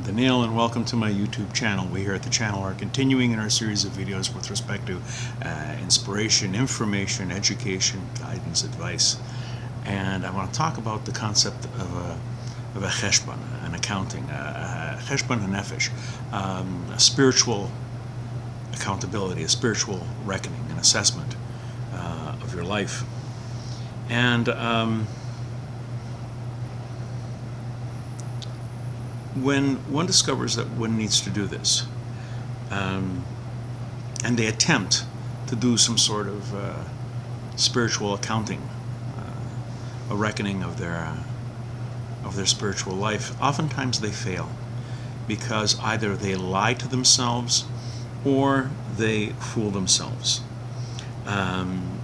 Daniel, and welcome to my YouTube channel. We here at the channel are continuing in our series of videos with respect to inspiration, information, education, guidance, advice. And I want to talk about the concept of a cheshbon, an accounting, a cheshbon hanefesh, a spiritual accountability, a spiritual reckoning, an assessment of your life. And when one discovers that one needs to do this, and they attempt to do some sort of spiritual accounting, a reckoning of their spiritual life, oftentimes they fail because either they lie to themselves or they fool themselves. I'm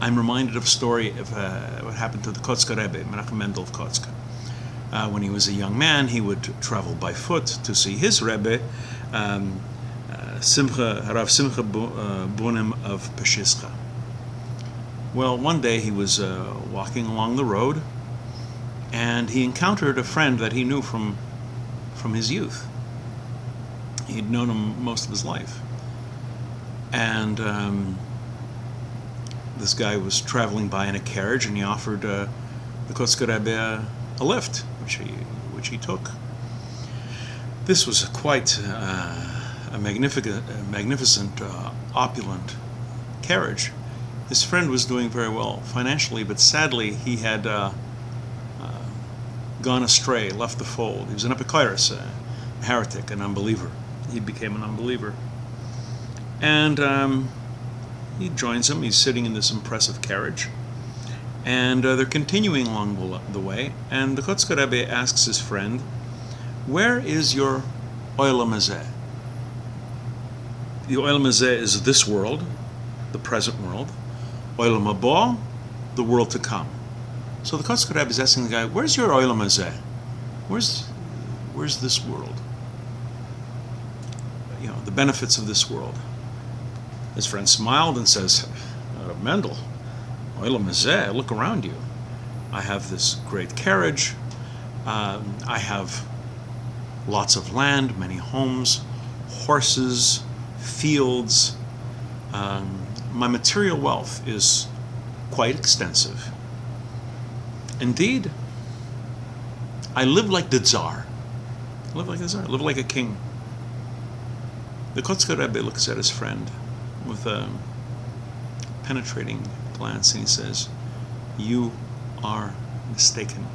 reminded of a story of what happened to the Kotzker Rebbe, Menachem Mendel of Kotzk. When he was a young man, he would travel by foot to see his Rebbe, Rav Simcha Bunim of Peshizcha. Well, one day he was walking along the road, and he encountered a friend that he knew from his youth. He'd known him most of his life. And this guy was traveling by in a carriage, and he offered the Kotzker Rebbe a lift, which he took. This was quite a magnificent, opulent carriage. His friend was doing very well financially, but sadly he had gone astray, left the fold. He was an epikairos, a heretic, an unbeliever. He became an unbeliever. And he joins him. He's sitting in this impressive carriage. And they're continuing along the way, and the Kotzker Rebbe asks his friend, "Where is your Haolam Hazeh?" The Haolam Hazeh is this world, the present world. Haolam Haba, the world to come. So the Kotzker Rebbe is asking the guy, "Where's your Haolam Hazeh? Where's this world? You know, the benefits of this world." His friend smiled and says, "Mendel, Haolam Hazeh, look around you. I have this great carriage. I have lots of land, many homes, horses, fields. My material wealth is quite extensive. Indeed, I live like the Tsar. I live like a king." The Kotzker Rebbe looks at his friend with a penetrating glance, and he says, "You are mistaken.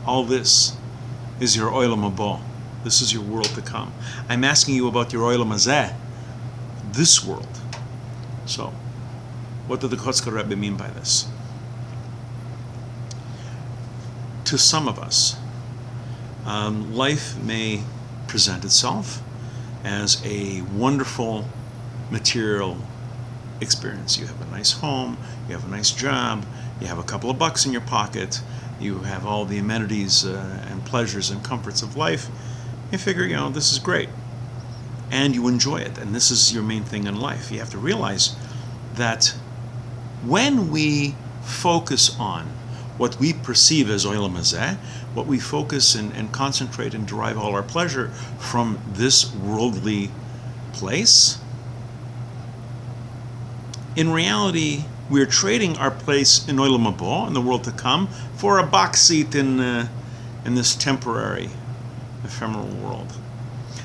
All this is your Haolam Haba. This is your world to come. I'm asking you about your Haolam Hazeh, this world." So, what did the Kotzker Rebbe mean by this? To some of us, life may present itself as a wonderful material experience. You have a nice home, you have a nice job, you have a couple of bucks in your pocket, you have all the amenities and pleasures and comforts of life. You figure, this is great. And you enjoy it, and this is your main thing in life. You have to realize that when we focus on what we perceive as Haolam Hazeh, what we focus and concentrate and derive all our pleasure from this worldly place, in reality, we're trading our place in Haolam Haba, in the world to come, for a box seat in this temporary, ephemeral world.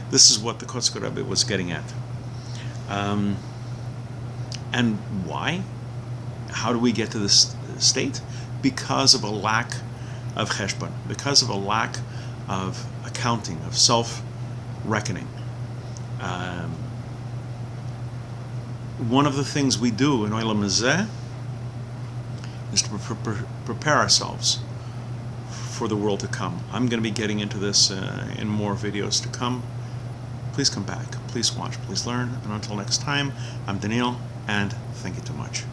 This is what the Kotzker Rebbe was getting at. And why? How do we get to this state? Because of a lack of cheshbon, because of a lack of accounting, of self-reckoning. One of the things we do in Haolam Hazeh is to prepare ourselves for the world to come. I'm going to be getting into this in more videos to come. Please come back, please watch, please learn, and until next time, I'm Daniel, and thank you too much.